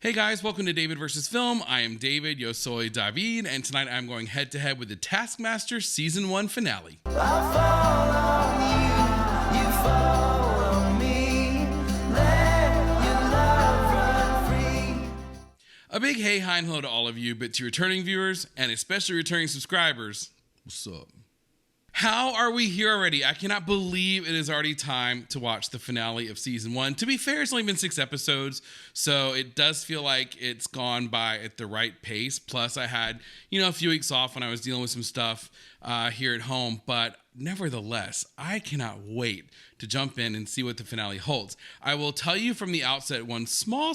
Hey guys, welcome to David vs. Film. I am David, yo soy David, and tonight I'm going head to head with the Taskmaster Season 1 finale. I fall on you, you fall on me, let your love run free. A big hey, hi, and hello to all of you, but to returning viewers, and especially returning subscribers, what's up? How are we here already? I cannot believe it is already time to watch the finale of Season 1. To be fair, it's only been 6 episodes, so it does feel like it's gone by at the right pace. Plus, I had, a few weeks off when I was dealing with some stuff here at home, but nevertheless, I cannot wait to jump in and see what the finale holds. I will tell you from the outset one small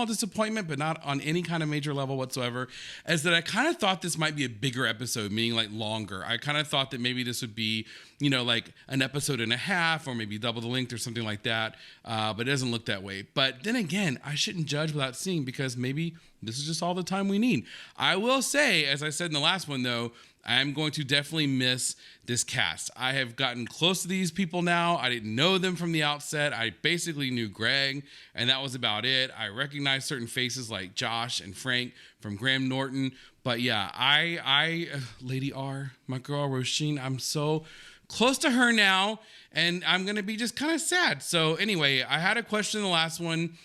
disappointment, but not on any kind of major level whatsoever, is that I kind of thought this might be a bigger episode, meaning like longer. I kind of thought that maybe this would be, like an episode and a half or maybe double the length or something like that, but it doesn't look that way. But then again, I shouldn't judge without seeing because maybe this is just all the time we need. I will say, as I said in the last one though, I'm going to definitely miss this cast. I have gotten close to these people now. I didn't know them from the outset. I basically knew Greg, and that was about it. I recognized certain faces like Josh and Frank from Graham Norton. But yeah, I Lady R, my girl Roisin, I'm so close to her now, and I'm going to be just kind of sad. So anyway, I had a question in the last one,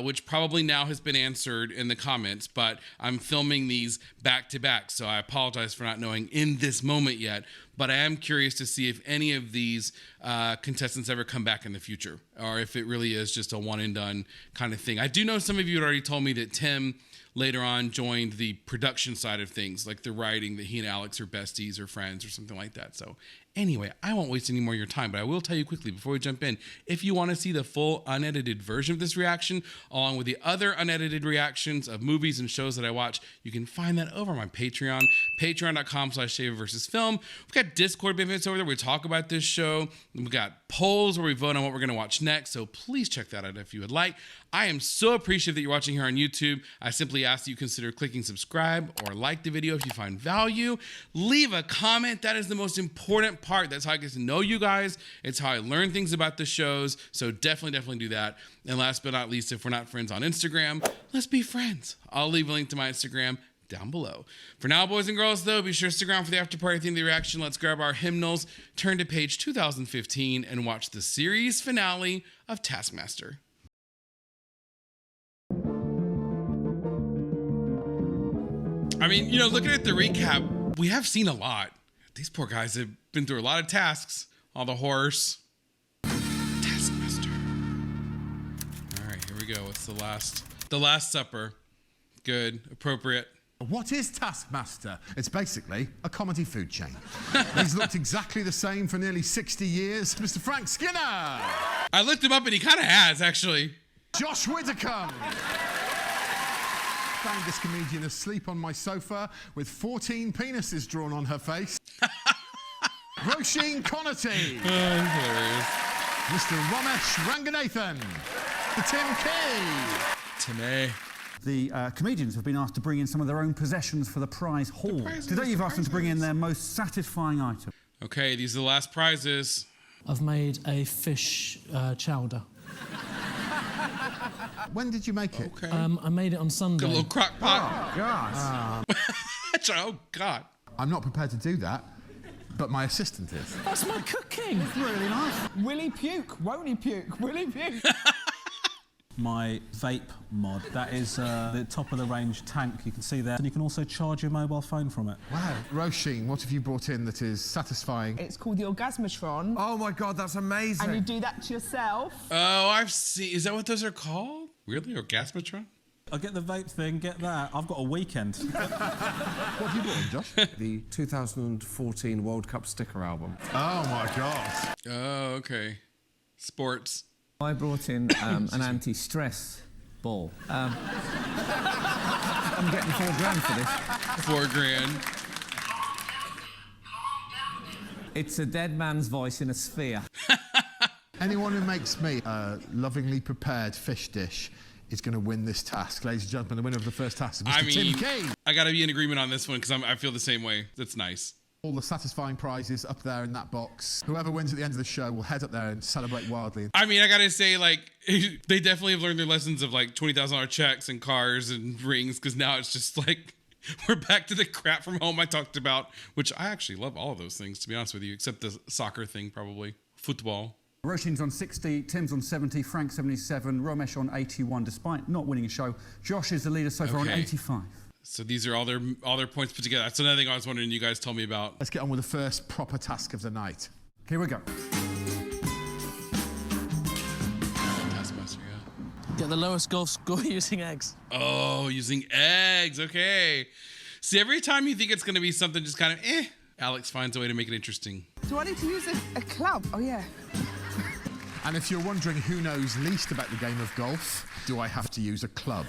which probably now has been answered in the comments, but I'm filming these back to back, so I apologize for not knowing in this moment yet, but I am curious to see if any of these contestants ever come back in the future, or if it really is just a one and done kind of thing. I do know some of you had already told me that Tim later on joined the production side of things, like the writing, that he and Alex are besties or friends or something like that. So anyway, I won't waste any more of your time, but I will tell you quickly before we jump in, if you want to see the full unedited version of this reaction, along with the other unedited reactions of movies and shows that I watch, you can find that over on my Patreon, patreon.com/DavidVsFilm. We've got Discord benefits over there. We talk about this show. We've got polls where we vote on what we're going to watch next, so please check that out if you would like. I am so appreciative that you're watching here on YouTube. I simply ask that you consider clicking subscribe or like the video if you find value. Leave a comment. That is the most important part. That's how I get to know you guys. It's how I learn things about the shows. So definitely do that. And last but not least, if we're not friends on Instagram, let's be friends. I'll leave a link to my Instagram down below. For now, boys and girls, though, be sure to stick around for the after party theme of the reaction. Let's grab our hymnals, turn to page 2015, and watch the series finale of Taskmaster. I mean, looking at the recap, we have seen a lot. These poor guys have been through a lot of tasks. All the horse. Taskmaster. All right, here we go. What's the last supper? Good, appropriate. What is Taskmaster? It's basically a comedy food chain. He's looked exactly the same for nearly 60 years. Mr. Frank Skinner! I looked him up and he kind of has, actually. Josh Widdicombe! Found this comedian asleep on my sofa with 14 penises drawn on her face. Roisin Conaty. Hilarious. Mr. Romesh Ranganathan. The Tim Key. Timmy. The comedians have been asked to bring in some of their own possessions for the prize haul. Today you've asked them to bring in their most satisfying item. Okay, these are the last prizes. I've made a fish chowder. When did you make it? Okay. I made it on Sunday. Got a little crock pot. Oh, God. Oh, God. I'm not prepared to do that, but my assistant is. That's my cooking. Really nice. Will he puke? Won't he puke? Will he puke? My vape mod, that is the top of the range tank you can see there, and you can also charge your mobile phone from it. Wow. Roisin, what have you brought in that is satisfying? It's called the Orgasmatron. Oh my God, that's amazing. And you do that to yourself. Oh, I've seen. Is that what those are called? Really? Orgasmatron? I get the vape thing, get that. I've got a weekend. What have you brought in, Josh? The 2014 World Cup sticker album. Oh, my God. Oh, okay. Sports. I brought in an anti-stress ball. I'm getting $4 for this. $4,000. It's a dead man's voice in a sphere. Anyone who makes me a lovingly prepared fish dish is going to win this task. Ladies and gentlemen, the winner of the first task is Mr. Tim Key. I got to be in agreement on this one because I feel the same way. That's nice. All the satisfying prizes up there in that box. Whoever wins at the end of the show will head up there and celebrate wildly. I mean, I gotta say, like, they definitely have learned their lessons of like $20,000 checks and cars and rings, because now it's just like we're back to the crap from home I talked about, which I actually love all of those things, to be honest with you, except the soccer thing, probably. Football. Roisin's on 60, Tim's on 70, Frank 77, Romesh on 81, despite not winning a show. Josh is the leader so far on 85. So these are all their points put together. That's another thing I was wondering you guys told me about. Let's get on with the first proper task of the night. Here we go. Taskmaster, yeah. Get the lowest golf score using eggs. Oh, using eggs. Okay. See, every time you think it's going to be something just kind of Alex finds a way to make it interesting. Do I need to use a club? Oh, yeah. And if you're wondering who knows least about the game of golf, do I have to use a club?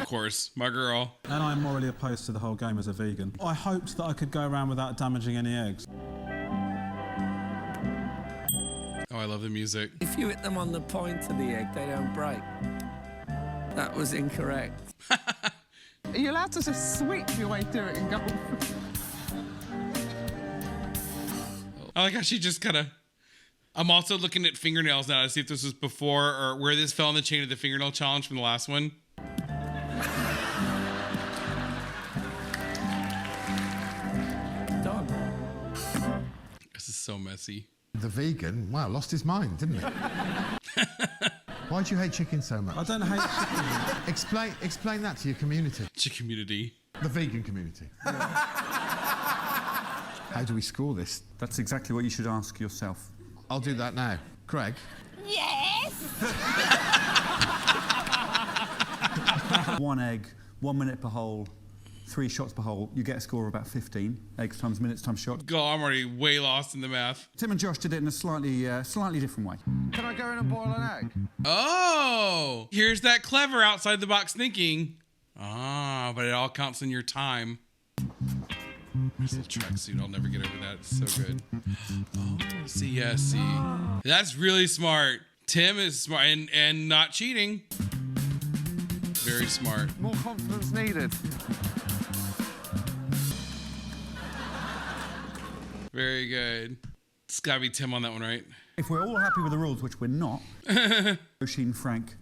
Of course, my girl. And I'm morally opposed to the whole game as a vegan. I hoped that I could go around without damaging any eggs. Oh, I love the music. If you hit them on the point of the egg, they don't break. That was incorrect. Are you allowed to just sweep your way through it and go? I like how she just kind of... I'm also looking at fingernails now to see if this was before or where this fell in the chain of the fingernail challenge from the last one. Done. This is so messy. The vegan, wow, lost his mind, didn't he? Why do you hate chicken so much? I don't hate chicken. Explain that to your community. Community. The vegan community. How do we score this? That's exactly what you should ask yourself. I'll do that now. Greg? Yes! 1 egg, 1 minute per hole, 3 shots per hole. You get a score of about 15. Eggs times minutes times shot. God, I'm already way lost in the math. Tim and Josh did it in a slightly different way. Can I go in and boil an egg? Oh! Here's that clever outside the box thinking. Ah, but it all counts in your time. There's a tracksuit. I'll never get over that. It's so good. Oh, see. That's really smart. Tim is smart and not cheating. Very smart. More confidence needed. Very good. It's gotta be Tim on that one, right? If we're all happy with the rules, which we're not, Roisin, Frank,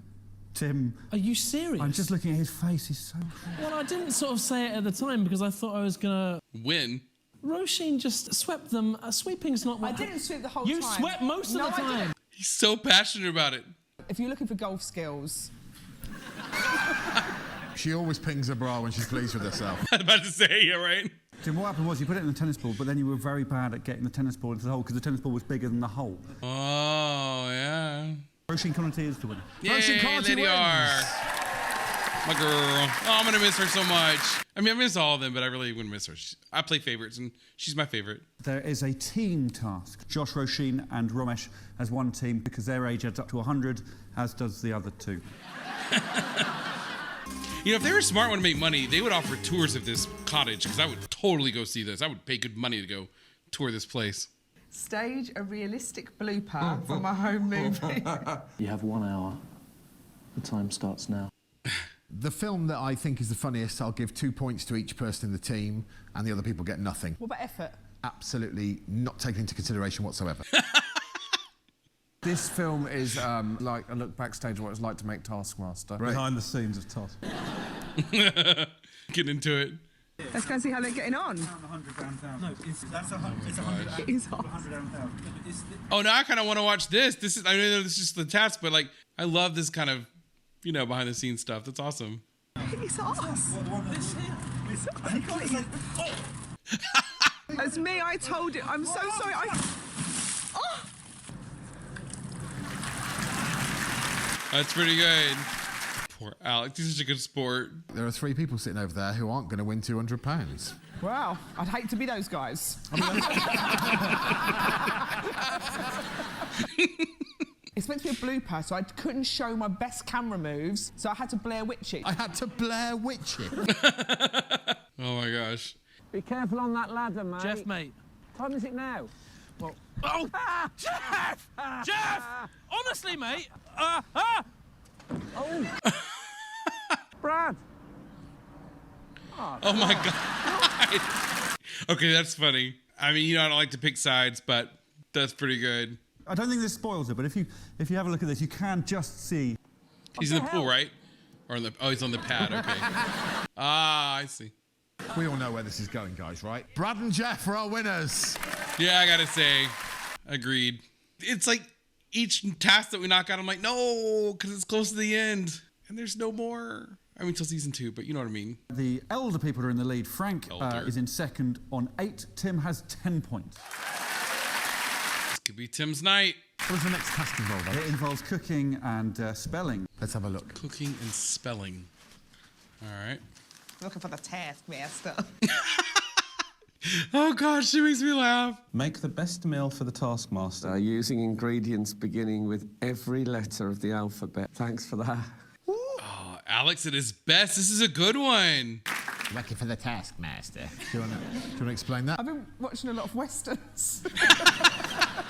Tim... Are you serious? I'm just looking at his face, he's so... Well, I didn't sort of say it at the time because I thought I was gonna... Win. Roisin just swept them. Sweeping's not what... I didn't sweep the whole You time. swept most of No, the I time. didn't. He's so passionate about it. If you're looking for golf skills, She always pings her bra when she's pleased with herself. I was about to say, yeah, right? Tim, what happened was you put it in the tennis ball, but then you were very bad at getting the tennis ball into the hole because the tennis ball was bigger than the hole. Oh, yeah. Roisin Conaty is the winner. Yay, Roisin Conaty Lady wins. R. My girl. Oh, I'm gonna miss her so much. I mean, I miss all of them, but I really wouldn't miss her. I play favorites, and she's my favorite. There is a team task. Josh, Roisin and Romesh as one team because their age adds up to 100, as does the other two. You know, if they were smart when to make money, they would offer tours of this cottage, because I would totally go see this. I would pay good money to go tour this place. stage a realistic blooper from a home movie. You have 1 hour. The time starts now. The film that I think is the funniest, I'll give 2 points to each person in the team, and the other people get nothing. What about effort? Absolutely not taken into consideration whatsoever. This film is like a look backstage of what it's like to make Taskmaster. Behind the scenes of Todd. Get into it. Let's go and see how they're getting on. No, that's 100. It is hot. Oh, now I kind of want to watch this. I know this is just the test, but like, I love this kind of, you know, behind the scenes stuff. That's awesome. It's us. It's me, I told it. I'm so sorry. That's pretty good. Poor Alex. He's such a good sport. There are 3 people sitting over there who aren't going to win £200. Wow, I'd hate to be those guys. It's meant to be a blooper, so I couldn't show my best camera moves, so I had to Blair Witch it. I had to Blair Witch it. Oh my gosh. Be careful on that ladder, mate. Jeff, mate. What time is it now? Well, oh, Jeff! Jeff! Honestly, mate. Brad! Oh my God. Okay, that's funny. I mean, I don't like to pick sides, but that's pretty good. I don't think this spoils it, but if you have a look at this, you can just see. He's in the pool, right? Or he's on the pad. Okay. I see. We all know where this is going, guys, right? Brad and Jeff are our winners. Yeah, I gotta say, agreed. It's like each task that we knock out, I'm like, no, because it's close to the end, and there's no more. I mean, till season 2, but you know what I mean. The elder people are in the lead. Frank is in second on 8. Tim has 10 points. This could be Tim's night. What does the next task involve? It involves cooking and spelling. Let's have a look. Cooking and spelling. All right. Looking for the Taskmaster. Oh gosh, she makes me laugh. Make the best meal for the Taskmaster. Using ingredients beginning with every letter of the alphabet. Thanks for that. Oh, Alex at his best. This is a good one. Looking for the Taskmaster. Do you want to explain that? I've been watching a lot of westerns.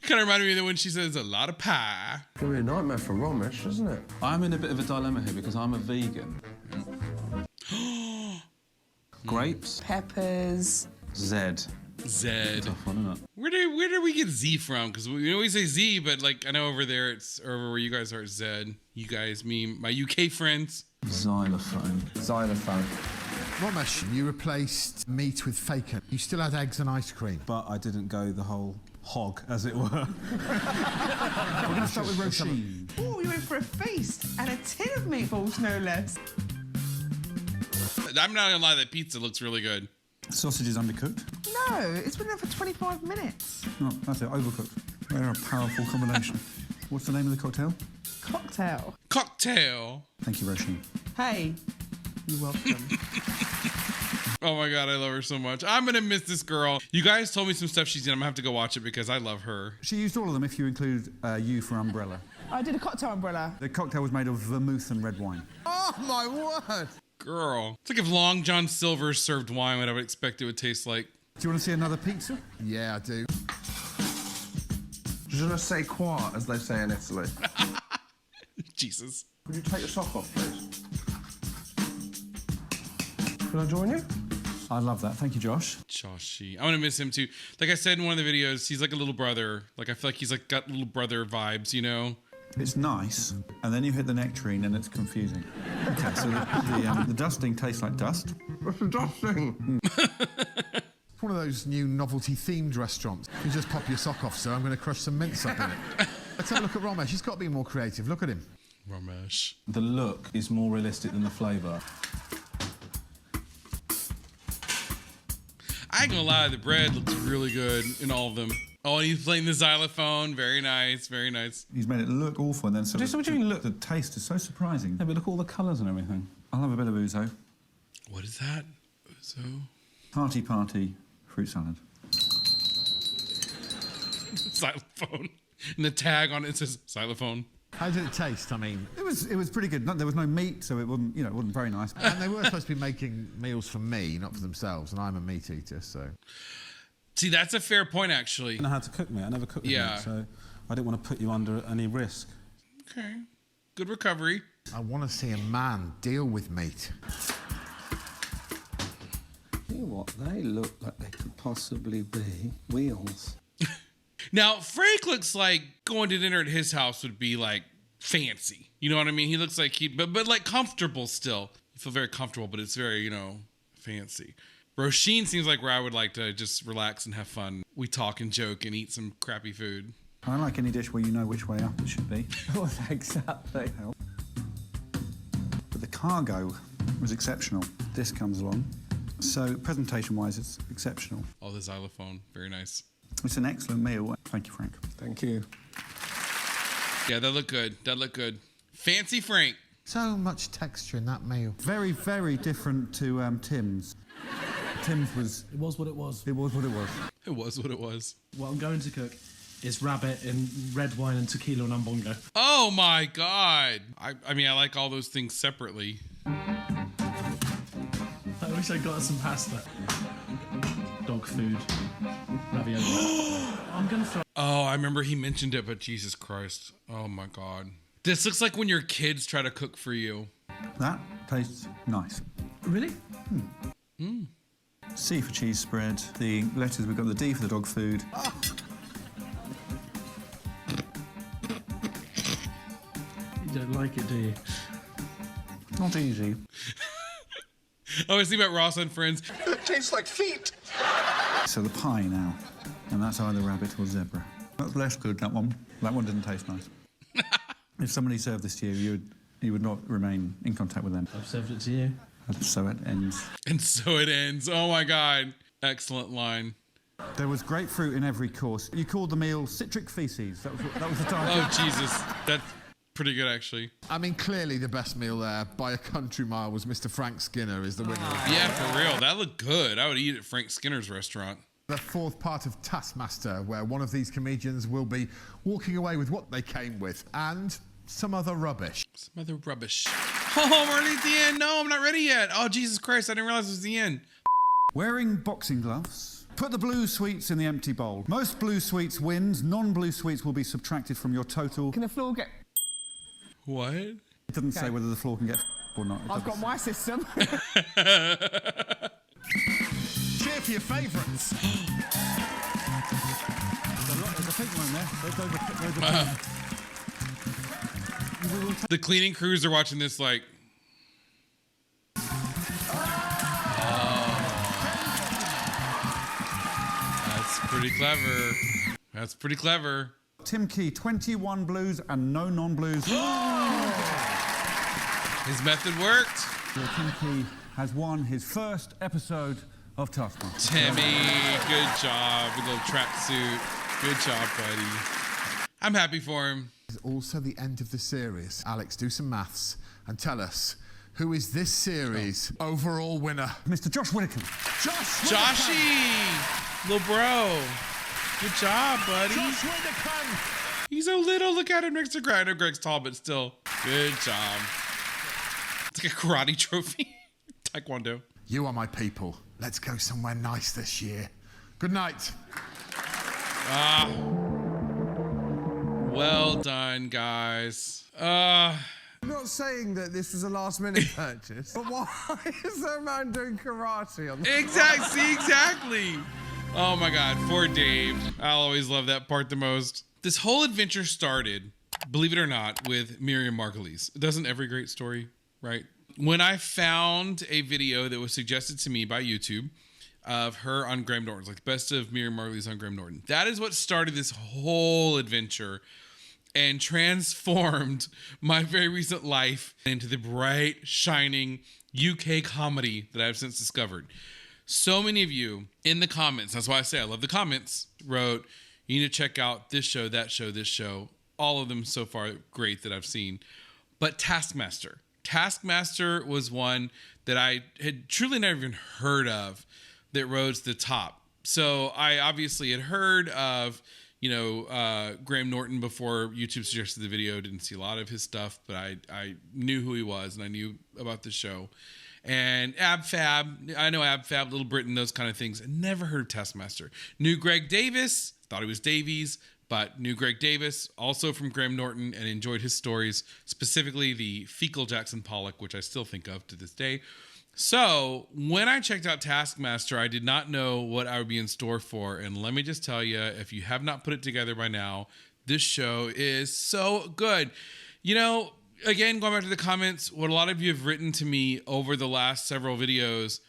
Kind of reminded me of when she says a lot of pie. It's going to be a nightmare for Romesh, isn't it? I'm in a bit of a dilemma here because I'm a vegan. Grapes, Peppers. Z. Zed. Tough one, isn't it? Where did we get Z from? Because we always say Z, but like I know over there it's over where you guys are, it's Zed. You guys mean my UK friends. Xylophone. Xylophone. Romesh, you replaced meat with bacon. You still had eggs and ice cream. But I didn't go the whole hog, as it were. We're going to start with Roisin. Oh, you went for a feast and a tin of meatballs, no less. I'm not gonna lie, that pizza looks really good. Sausage is undercooked. No, it's been there for 25 minutes. No, that's it, overcooked. They're a powerful combination. What's the name of the cocktail? Cocktail. Cocktail. Thank you, Roisin. Hey, you're welcome. Oh my god, I love her so much. I'm gonna miss this girl. You guys told me some stuff she's in. I'm gonna have to go watch it because I love her. She used all of them if you include U for umbrella. I did a cocktail umbrella. The cocktail was made of vermouth and red wine. Oh, my word. Girl. It's like if Long John Silver served wine, what I would expect it would taste like. Do you want to see another pizza? Yeah, I do. Je ne sais quoi, as they say in Italy. Jesus. Could you take your sock off, please? Can I join you? I love that. Thank you, Josh. Joshy. I'm gonna miss him too. Like I said in one of the videos, he's like a little brother. Like I feel like he's like got little brother vibes, you know? It's nice, and then you hit the nectarine and it's confusing. Okay, so the dusting tastes like dust. What's the dusting? It's one of those new novelty-themed restaurants. You just pop your sock off, sir. I'm going to crush some mince up in it. Let's have a look at Romesh. He's got to be more creative. Look at him. Romesh. The look is more realistic than the flavour. I ain't gonna lie, the bread looks really good in all of them. Oh, and he's playing the xylophone. Very nice, very nice. He's made it look awful, and then What do you mean look? the taste is so surprising. Yeah, but look at all the colours and everything. I'll have a bit of ouzo. What is that? So Party, fruit salad. xylophone. And the tag on it says xylophone. How did it taste? I mean... It was pretty good. There was no meat, so it wasn't, it wasn't very nice. And they were supposed to be making meals for me, not for themselves, and I'm a meat eater, so... See, that's a fair point, actually. I know how to cook meat. I never cooked with Yeah. meat, so I didn't want to put you under any risk. Okay. Good recovery. I want to see a man deal with meat. You know what? They look like they could possibly be wheels. Now, Frank looks like going to dinner at his house would be like fancy. You know what I mean? He looks like but like comfortable still. You feel very comfortable, but it's very, fancy. Roisin seems like where I would like to just relax and have fun. We talk and joke and eat some crappy food. I like any dish where you know which way up it should be. Well, exactly. But the cargo was exceptional. This comes along. So presentation-wise, it's exceptional. Oh, the xylophone. Very nice. It's an excellent meal. Thank you, Frank. Thank you. Yeah, that looked good. That looked good. Fancy Frank. So much texture in that meal. Very, very different to Tim's. Tim's was... It was what it was. It was what it was. It was what it was. What I'm going to cook is rabbit in red wine and tequila and umbongo. Oh my God. I mean, I like all those things separately. I wish I got some pasta. Dog food. Ravioli. I'm going to throw... Oh, I remember he mentioned it, but Jesus Christ. Oh my God. This looks like when your kids try to cook for you. That tastes nice. Really? C for cheese spread. The letters, we've got the D for the dog food. You don't like it, do you? Not easy. I always think about Ross and Friends. It tastes like feet. So the pie now, and that's either rabbit or zebra. That's less good, that one. That one didn't taste nice. If somebody served this to you, you would not remain in contact with them. I've served it to you. And so it ends. And so it ends. Oh my God. Excellent line. There was grapefruit in every course. You called the meal citric feces. That was the title. Oh, Jesus. That's pretty good, actually. I mean, clearly the best meal there by a country mile was Mr. Frank Skinner is the winner. Yeah, for real. That looked good. I would eat at Frank Skinner's restaurant. The fourth part of Taskmaster, where one of these comedians will be walking away with what they came with and some other rubbish. Some other rubbish. Oh, we're already at the end. No, I'm not ready yet. Oh, Jesus Christ. I didn't realize it was the end. Wearing boxing gloves. Put the blue sweets in the empty bowl. Most blue sweets wins. Non-blue sweets will be subtracted from your total. Can the floor get... What? It doesn't say whether the floor can get or not. It I've got doesn't. my system. Cheer for your favourites. There's a pink one there. There's a The cleaning crews are watching this like... That's pretty clever. That's pretty clever. Tim Key, 21 blues and no non-blues. His method worked. Tim Key has won his first episode of Taskmaster. Timmy, good job. With a little tracksuit. Good job, buddy. I'm happy for him. It's also the end of the series. Alex, do some maths and tell us who is this series' overall winner. Mr. Josh Widdicombe. Joshy! Little bro. Good job, buddy. Josh Widdicombe. He's so little. Look at him next to Greg. I know Greg's tall, but still. Good job. It's like a karate trophy. Taekwondo. You are my people. Let's go somewhere nice this year. Good night. Well done, guys. I'm not saying that this was a last-minute purchase, but why is there a man doing karate on the... Exactly. Oh my God, poor Dave. I'll always love that part the most. This whole adventure started, believe it or not, with Miriam Margolyes. Doesn't every great story, right? When I found a video that was suggested to me by YouTube of her on Graham Norton, like the best of Miriam Margolyes on Graham Norton, that is what started this whole adventure and transformed my very recent life into the bright, shining UK comedy that I've since discovered. So many of you in the comments, that's why I say I love the comments, wrote, you need to check out this show, that show, this show. All of them so far great that I've seen. But Taskmaster. Taskmaster was one that I had truly never even heard of that rose to the top. So I obviously had heard of, Graham Norton before YouTube suggested the video. Didn't see a lot of his stuff, but I knew who he was and I knew about the show. And AbFab, I know AbFab, Little Britain, those kind of things. I never heard of Taskmaster. Knew Greg Davies, thought he was Davies, but knew Greg Davies, also from Graham Norton, and enjoyed his stories, specifically the fecal Jackson Pollock, which I still think of to this day. So when I checked out Taskmaster, I did not know what I would be in store for. And let me just tell you, if you have not put it together by now, this show is so good. Again, going back to the comments, what a lot of you have written to me over the last several videos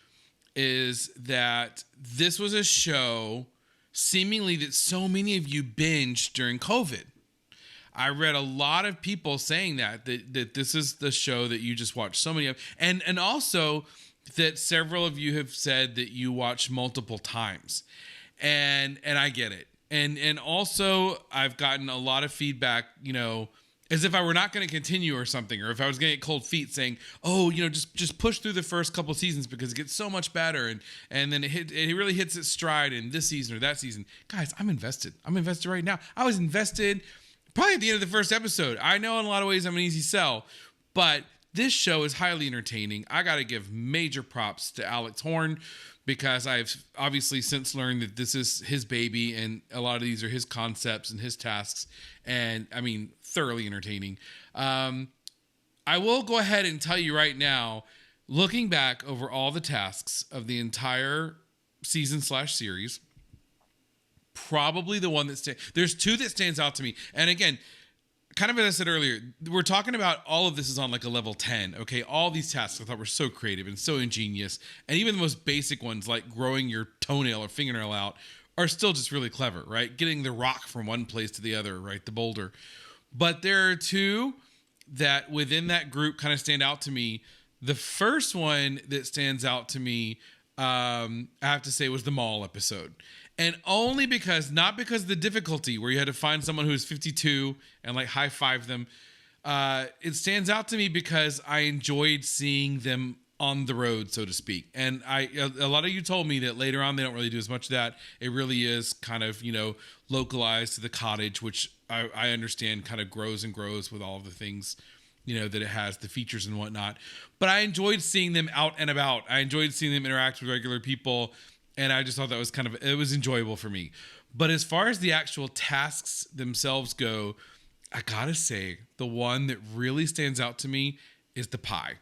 is that this was a show seemingly that so many of you binged during COVID. I read a lot of people saying that this is the show that you just watched so many of. And also that several of you have said that you watch multiple times. And I get it. And also I've gotten a lot of feedback, as if I were not going to continue or something, or if I was going to get cold feet saying, just push through the first couple seasons because it gets so much better. And then it really hits its stride in this season or that season. Guys, I'm invested. I'm invested right now. I was invested probably at the end of the first episode. I know in a lot of ways I'm an easy sell, but this show is highly entertaining. I got to give major props to Alex Horne because I've obviously since learned that this is his baby and a lot of these are his concepts and his tasks. And I mean, thoroughly entertaining. I will go ahead and tell you right now, looking back over all the tasks of the entire season/series. Probably the one that there's two that stands out to me. And again, kind of as I said earlier, we're talking about all of this is on like a level 10. Okay, all these tasks I thought were so creative and so ingenious, and even the most basic ones like growing your toenail or fingernail out are still just really clever, right? Getting the rock from one place to the other, right? The boulder. But there are two that within that group kind of stand out to me. The first one that stands out to me, I have to say, was the mall episode. And only because, not because of the difficulty where you had to find someone who was 52 and like high five them. It stands out to me because I enjoyed seeing them on the road, so to speak. And a lot of you told me that later on they don't really do as much of that. It really is kind of, localized to the cottage, which I understand kind of grows and grows with all of the things, that it has, the features and whatnot. But I enjoyed seeing them out and about. I enjoyed seeing them interact with regular people. And I just thought that was it was enjoyable for me. But as far as the actual tasks themselves go, I gotta say, the one that really stands out to me is the pie.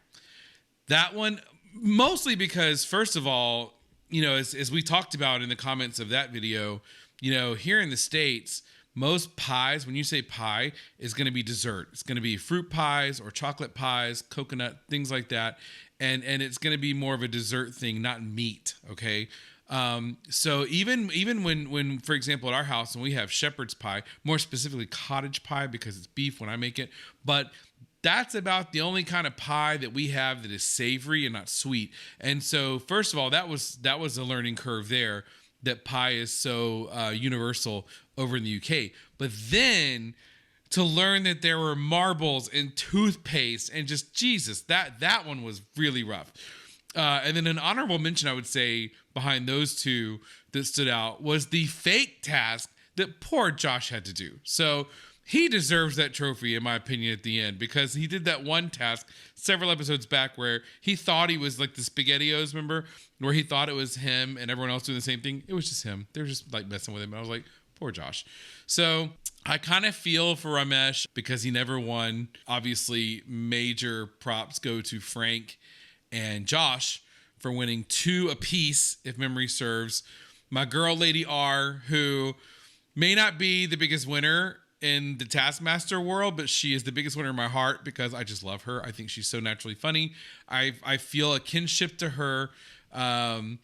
That one, mostly because, first of all, as we talked about in the comments of that video, here in the States, most pies, when you say pie, is going to be dessert. It's going to be fruit pies or chocolate pies, coconut, things like that. And it's going to be more of a dessert thing, not meat, okay? So even when, for example, at our house, when we have shepherd's pie, more specifically cottage pie because it's beef when I make it, but that's about the only kind of pie that we have that is savory and not sweet. And so, first of all, that was a learning curve there, that pie is so universal over in the UK. But then to learn that there were marbles and toothpaste and just Jesus, that one was really rough. And then an honorable mention, I would say, behind those two that stood out was the fake task that poor Josh had to do. So he deserves that trophy, in my opinion, at the end, because he did that one task several episodes back where he thought he was like the SpaghettiOs, remember? Where he thought it was him and everyone else doing the same thing. It was just him. They were just like messing with him. And I was like, poor Josh. So I kind of feel for Romesh because he never won. Obviously, major props go to Frank and Josh for winning 2 apiece, if memory serves. My girl, Lady R, who may not be the biggest winner in the Taskmaster world, but she is the biggest winner in my heart because I just love her. I think she's so naturally funny. I feel a kinship to her. So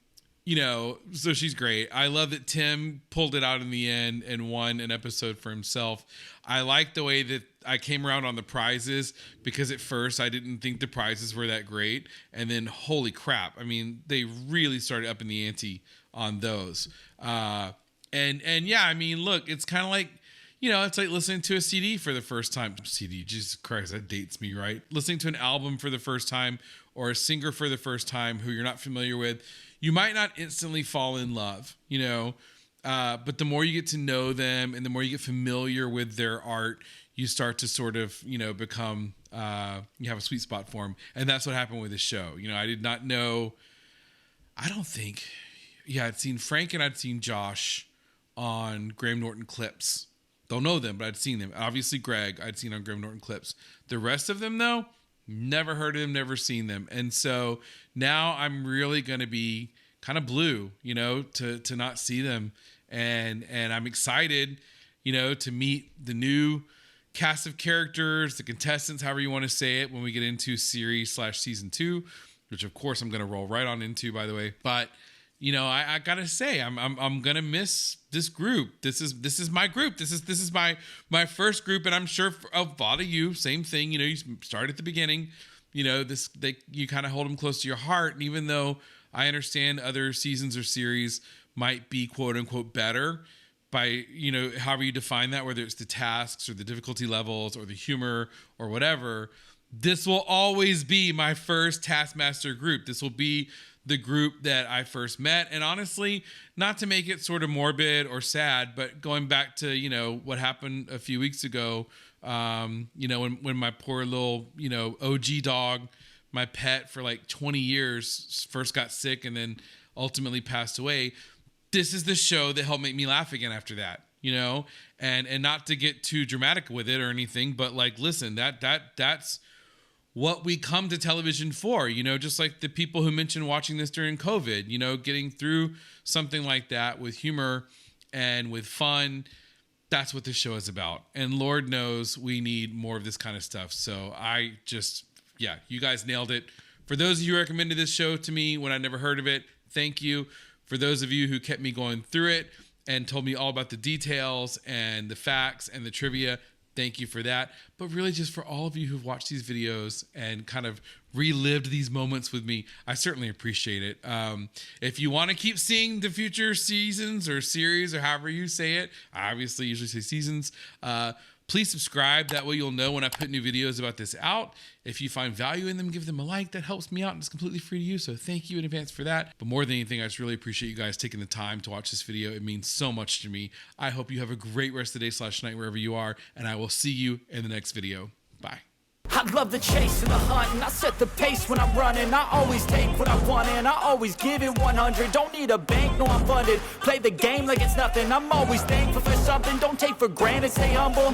she's great. I love that Tim pulled it out in the end and won an episode for himself. I like the way that I came around on the prizes because at first I didn't think the prizes were that great. And then holy crap. I mean, they really started up in the ante on those. And yeah, I mean, look, it's kind of like, it's like listening to a CD for the first time. CD, Jesus Christ, that dates me, right? Listening to an album for the first time or a singer for the first time who you're not familiar with. You might not instantly fall in love, but the more you get to know them and the more you get familiar with their art, you start to sort of, become, you have a sweet spot for them. And that's what happened with this show. I did not know, I'd seen Frank and I'd seen Josh on Graham Norton clips. Don't know them, but I'd seen them. Obviously, Greg, I'd seen on Graham Norton clips. The rest of them, though, never heard of them, never seen them. And so now I'm really going to be kind of blue, to not see them. And I'm excited, to meet the new cast of characters, the contestants, however you want to say it, when we get into series/season 2, which of course I'm going to roll right on into, by the way. But I gotta say, I'm gonna miss this group. This is my group. This is my first group, and I'm sure for a lot of you, same thing. You start at the beginning. You kind of hold them close to your heart, and even though I understand other seasons or series might be quote unquote better by however you define that, whether it's the tasks or the difficulty levels or the humor or whatever, this will always be my first Taskmaster group. This will be the group that I first met. And honestly, not to make it sort of morbid or sad, but going back to, what happened a few weeks ago, when my poor little, OG dog, my pet for like 20 years, first got sick and then ultimately passed away. This is the show that helped make me laugh again after that, and not to get too dramatic with it or anything, but like, listen, that's what we come to television for, you know, just like the people who mentioned watching this during COVID, you know, getting through something like that with humor and with fun. That's what this show is about. And Lord knows we need more of this kind of stuff. So you guys nailed it. For those of you who recommended this show to me when I never heard of it, thank you. For those of you who kept me going through it and told me all about the details and the facts and the trivia, thank you for that. But really just for all of you who've watched these videos and kind of relived these moments with me, I certainly appreciate it. If you want to keep seeing the future seasons or series or however you say it, I obviously usually say seasons, please subscribe. That way you'll know when I put new videos about this out. If you find value in them, give them a like. That helps me out and it's completely free to you. So thank you in advance for that. But more than anything, I just really appreciate you guys taking the time to watch this video. It means so much to me. I hope you have a great rest of the day / night wherever you are. And I will see you in the next video. Bye. I love the chase and the hunt, and I set the pace when I'm running. I always take what I want and I always give it 100. Don't need a bank, no I'm funded. Play the game like it's nothing. I'm always thankful for something. Don't take for granted, stay humble.